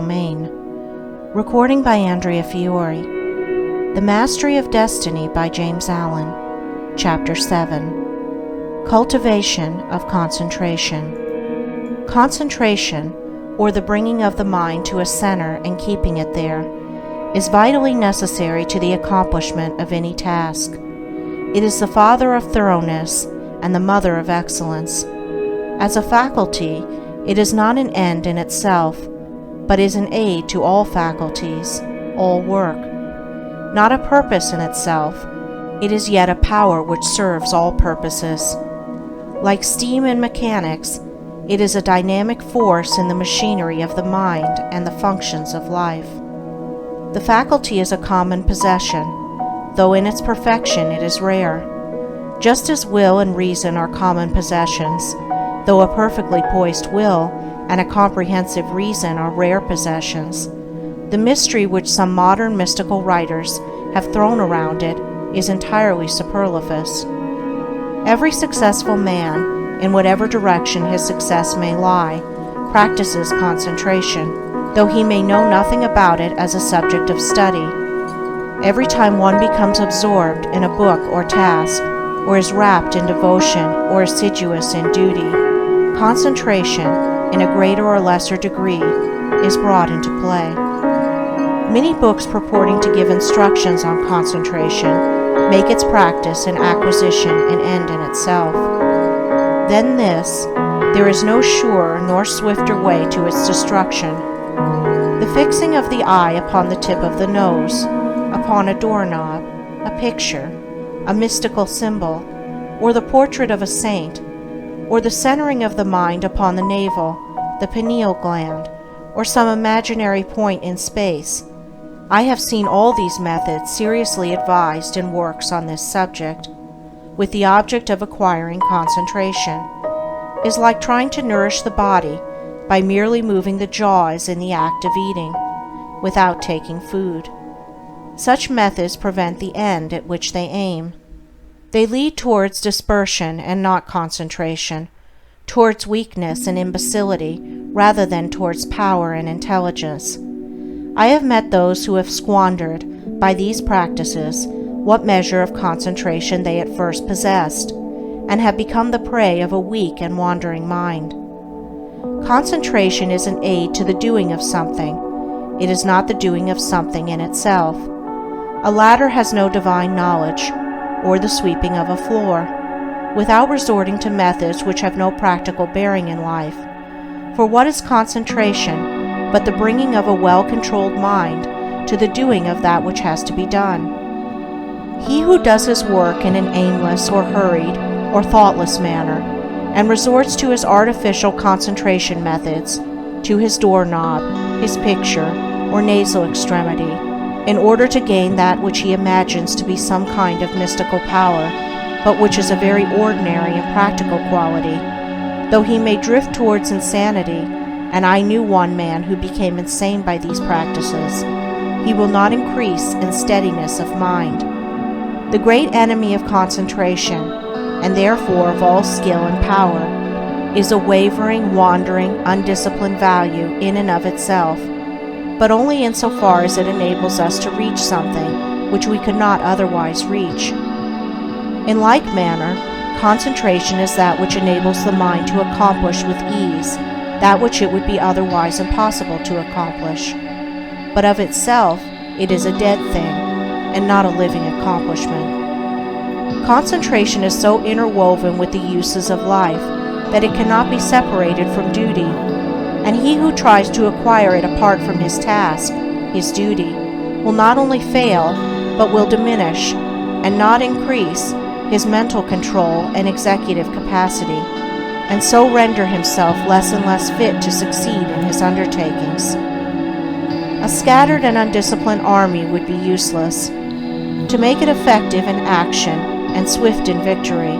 domain. Recording by Andrea Fiore. The Mastery of Destiny by James Allen. Chapter 7. Cultivation of Concentration. Concentration, or the bringing of the mind to a center and keeping it there, is vitally necessary to the accomplishment of any task. It is the father of thoroughness and the mother of excellence. As a faculty, it is not an end in itself, but is an aid to all faculties, all work. Not a purpose in itself, it is yet a power which serves all purposes. Like steam in mechanics, it is a dynamic force in the machinery of the mind and the functions of life. The faculty is a common possession, though in its perfection it is rare. Just as will and reason are common possessions, though a perfectly poised will and a comprehensive reason are rare possessions, the mystery which some modern mystical writers have thrown around it is entirely superfluous. Every successful man, in whatever direction his success may lie, practices concentration, though he may know nothing about it as a subject of study. Every time one becomes absorbed in a book or task, or is rapt in devotion or assiduous in duty, concentration, in a greater or lesser degree, is brought into play. Many books purporting to give instructions on concentration make its practice and acquisition an end in itself. Then this, there is no surer nor swifter way to its destruction. The fixing of the eye upon the tip of the nose, upon a doorknob, a picture, a mystical symbol, or the portrait of a saint, or the centering of the mind upon the navel, the pineal gland, or some imaginary point in space. I have seen all these methods seriously advised in works on this subject, with the object of acquiring concentration, is like trying to nourish the body by merely moving the jaws in the act of eating, without taking food. Such methods prevent the end at which they aim. They lead towards dispersion and not concentration, towards weakness and imbecility rather than towards power and intelligence. I have met those who have squandered, by these practices, what measure of concentration they at first possessed, and have become the prey of a weak and wandering mind. Concentration is an aid to the doing of something. It is not the doing of something in itself. A ladder has no divine knowledge, or the sweeping of a floor, without resorting to methods which have no practical bearing in life. For what is concentration but the bringing of a well-controlled mind to the doing of that which has to be done? He who does his work in an aimless or hurried or thoughtless manner, and resorts to his artificial concentration methods, to his doorknob, his picture, or nasal extremity, in order to gain that which he imagines to be some kind of mystical power, but which is a very ordinary and practical quality, though he may drift towards insanity, and I knew one man who became insane by these practices, he will not increase in steadiness of mind. The great enemy of concentration, and therefore of all skill and power, is a wavering, wandering, undisciplined value in and of itself, but only insofar as it enables us to reach something which we could not otherwise reach. In like manner, concentration is that which enables the mind to accomplish with ease that which it would be otherwise impossible to accomplish. But of itself, it is a dead thing, and not a living accomplishment. Concentration is so interwoven with the uses of life that it cannot be separated from duty, and he who tries to acquire it apart from his task, his duty, will not only fail, but will diminish, and not increase, his mental control and executive capacity, and so render himself less and less fit to succeed in his undertakings. A scattered and undisciplined army would be useless. To make it effective in action and swift in victory,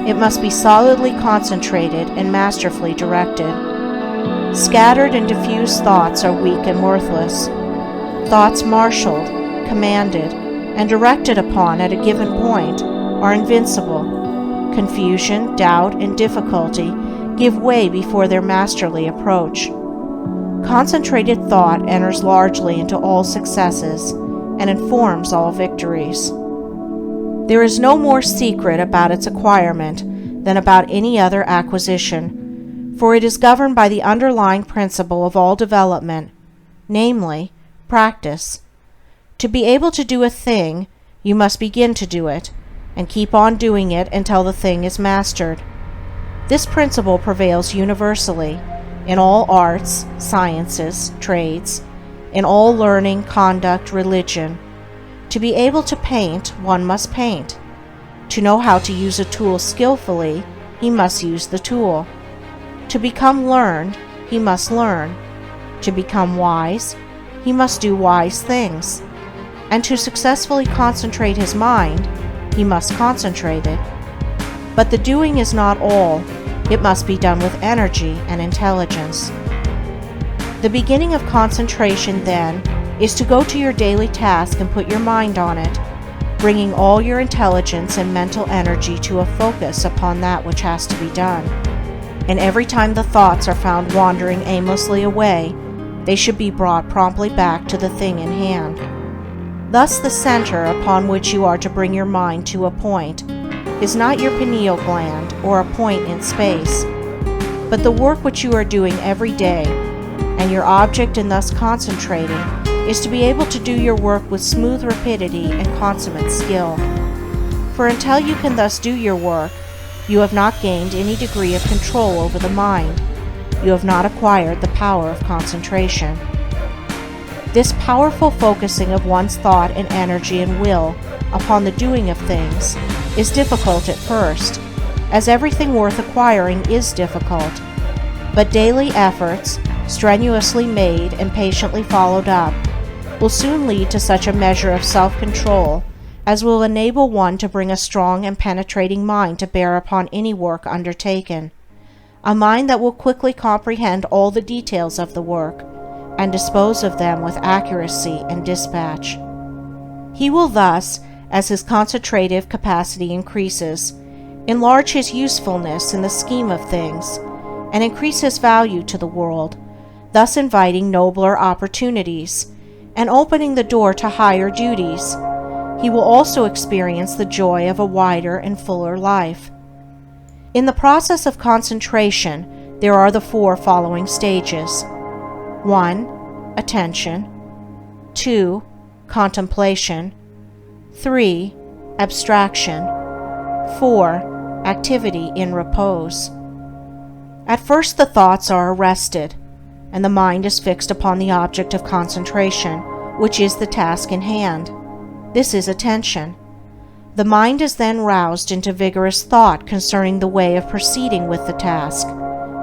it must be solidly concentrated and masterfully directed. Scattered and diffused thoughts are weak and worthless. Thoughts marshaled, commanded, and directed upon at a given point are invincible. Confusion, doubt, and difficulty give way before their masterly approach. Concentrated thought enters largely into all successes and informs all victories. There is no more secret about its acquirement than about any other acquisition, for it is governed by the underlying principle of all development, namely, practice. To be able to do a thing, you must begin to do it, and keep on doing it until the thing is mastered. This principle prevails universally, in all arts, sciences, trades, in all learning, conduct, religion. To be able to paint, one must paint. To know how to use a tool skillfully, he must use the tool. To become learned, he must learn. To become wise, he must do wise things. And to successfully concentrate his mind, he must concentrate it. But the doing is not all. It must be done with energy and intelligence. The beginning of concentration, then, is to go to your daily task and put your mind on it, bringing all your intelligence and mental energy to a focus upon that which has to be done. And every time the thoughts are found wandering aimlessly away, they should be brought promptly back to the thing in hand. Thus the center upon which you are to bring your mind to a point is not your pineal gland or a point in space, but the work which you are doing every day, and your object in thus concentrating is to be able to do your work with smooth rapidity and consummate skill. For until you can thus do your work, you have not gained any degree of control over the mind. You have not acquired the power of concentration. This powerful focusing of one's thought and energy and will upon the doing of things is difficult at first, as everything worth acquiring is difficult, but daily efforts, strenuously made and patiently followed up, will soon lead to such a measure of self-control as will enable one to bring a strong and penetrating mind to bear upon any work undertaken, a mind that will quickly comprehend all the details of the work and dispose of them with accuracy and dispatch. He will thus, as his concentrative capacity increases, enlarge his usefulness in the scheme of things, and increase his value to the world, thus inviting nobler opportunities, and opening the door to higher duties. He will also experience the joy of a wider and fuller life. In the process of concentration, there are the four following stages. 1. Attention. 2. Contemplation. 3. Abstraction. 4. Activity in repose. At first the thoughts are arrested, and the mind is fixed upon the object of concentration, which is the task in hand. This is attention. The mind is then roused into vigorous thought concerning the way of proceeding with the task.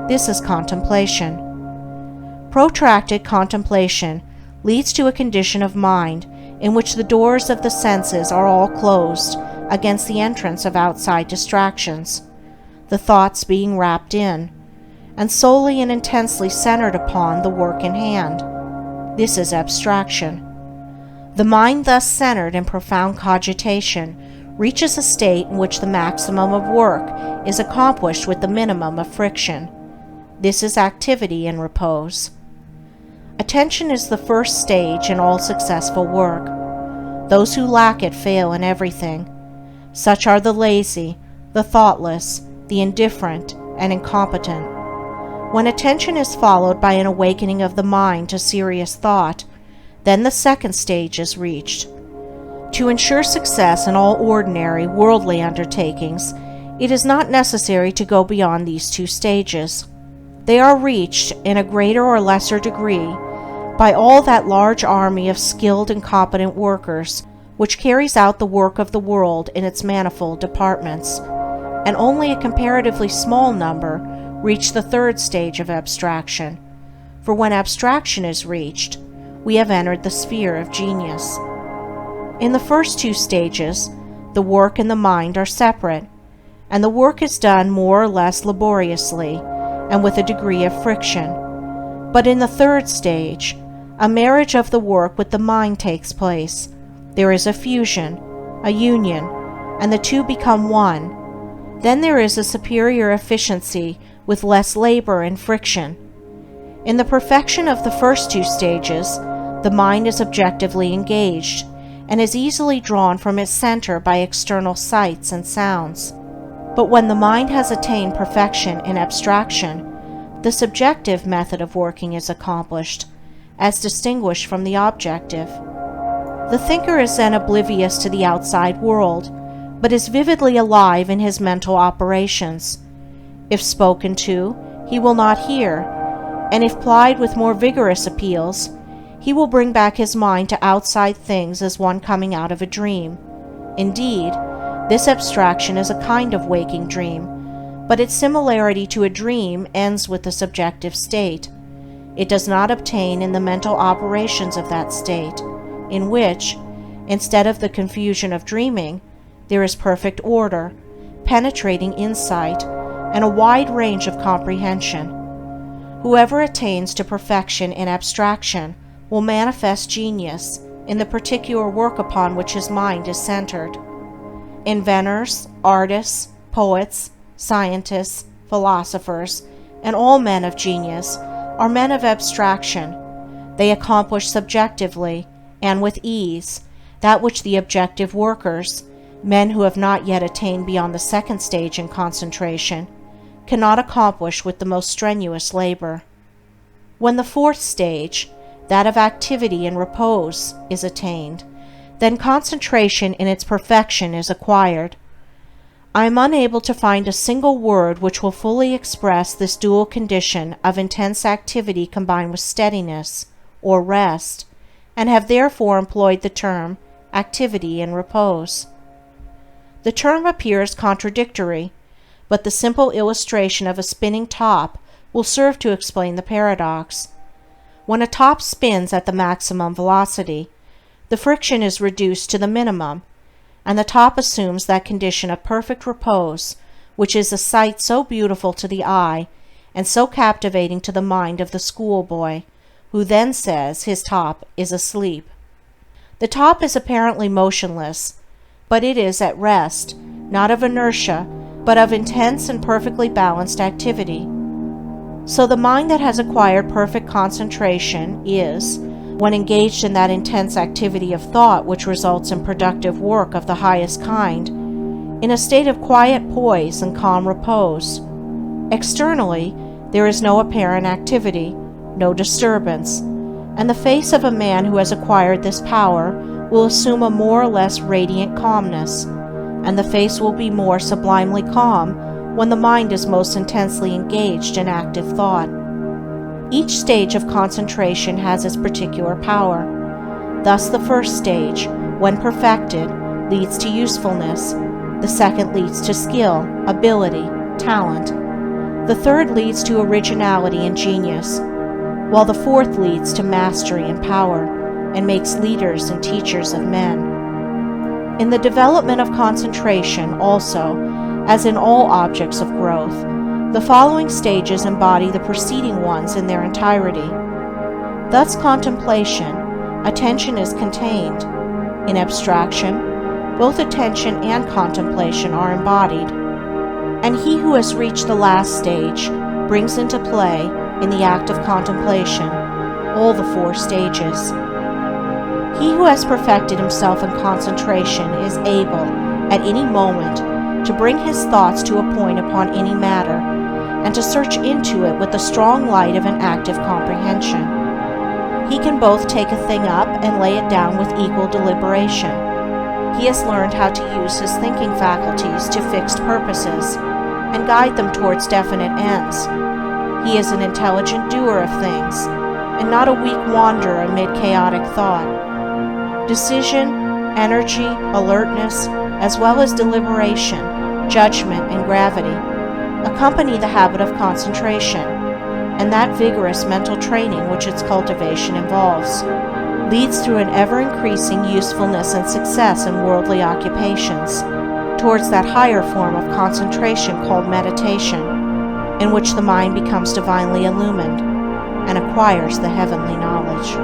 This is contemplation. Protracted contemplation leads to a condition of mind in which the doors of the senses are all closed against the entrance of outside distractions, the thoughts being wrapped in, and solely and intensely centered upon the work in hand. This is abstraction. The mind thus centered in profound cogitation reaches a state in which the maximum of work is accomplished with the minimum of friction. This is activity in repose. Attention is the first stage in all successful work. Those who lack it fail in everything. Such are the lazy, the thoughtless, the indifferent, and incompetent. When attention is followed by an awakening of the mind to serious thought, then the second stage is reached. To ensure success in all ordinary, worldly undertakings, it is not necessary to go beyond these two stages. They are reached, in a greater or lesser degree, by all that large army of skilled and competent workers which carries out the work of the world in its manifold departments, and only a comparatively small number reach the third stage of abstraction, for when abstraction is reached, we have entered the sphere of genius. In the first two stages, the work and the mind are separate, and the work is done more or less laboriously and with a degree of friction. But in the third stage, a marriage of the work with the mind takes place. There is a fusion, a union, and the two become one. Then there is a superior efficiency with less labor and friction. In the perfection of the first two stages, the mind is objectively engaged and is easily drawn from its center by external sights and sounds. But when the mind has attained perfection in abstraction, the subjective method of working is accomplished, as distinguished from the objective. The thinker is then oblivious to the outside world, but is vividly alive in his mental operations. If spoken to, he will not hear, and if plied with more vigorous appeals, he will bring back his mind to outside things as one coming out of a dream. Indeed, this abstraction is a kind of waking dream, but its similarity to a dream ends with the subjective state. It does not obtain in the mental operations of that state, in which, instead of the confusion of dreaming, there is perfect order, penetrating insight, and a wide range of comprehension. Whoever attains to perfection in abstraction will manifest genius in the particular work upon which his mind is centered. Inventors, artists, poets, scientists, philosophers, and all men of genius are men of abstraction. They accomplish subjectively, and with ease, that which the objective workers, men who have not yet attained beyond the second stage in concentration, cannot accomplish with the most strenuous labor. When the fourth stage, that of activity and repose, is attained, then concentration in its perfection is acquired. I am unable to find a single word which will fully express this dual condition of intense activity combined with steadiness, or rest, and have therefore employed the term activity and repose. The term appears contradictory, but the simple illustration of a spinning top will serve to explain the paradox. When a top spins at the maximum velocity, the friction is reduced to the minimum, and the top assumes that condition of perfect repose which is a sight so beautiful to the eye and so captivating to the mind of the schoolboy, who then says his top is asleep. The top is apparently motionless, but it is at rest, not of inertia, but of intense and perfectly balanced activity. So the mind that has acquired perfect concentration is, when engaged in that intense activity of thought which results in productive work of the highest kind, in a state of quiet poise and calm repose. Externally, there is no apparent activity, no disturbance, and the face of a man who has acquired this power will assume a more or less radiant calmness, and the face will be more sublimely calm when the mind is most intensely engaged in active thought. Each stage of concentration has its particular power. Thus the first stage, when perfected, leads to usefulness. The second leads to skill, ability, talent. The third leads to originality and genius, while the fourth leads to mastery and power, and makes leaders and teachers of men. In the development of concentration also, as in all objects of growth, the following stages embody the preceding ones in their entirety. Thus contemplation, attention is contained. In abstraction, both attention and contemplation are embodied. And he who has reached the last stage brings into play, in the act of contemplation, all the four stages. He who has perfected himself in concentration is able, at any moment, to bring his thoughts to a point upon any matter, and to search into it with the strong light of an active comprehension. He can both take a thing up and lay it down with equal deliberation. He has learned how to use his thinking faculties to fixed purposes, and guide them towards definite ends. He is an intelligent doer of things, and not a weak wanderer amid chaotic thought. Decision, energy, alertness, as well as deliberation, judgment, and gravity accompany the habit of concentration, and that vigorous mental training which its cultivation involves leads through an ever-increasing usefulness and success in worldly occupations towards that higher form of concentration called meditation, in which the mind becomes divinely illumined and acquires the heavenly knowledge.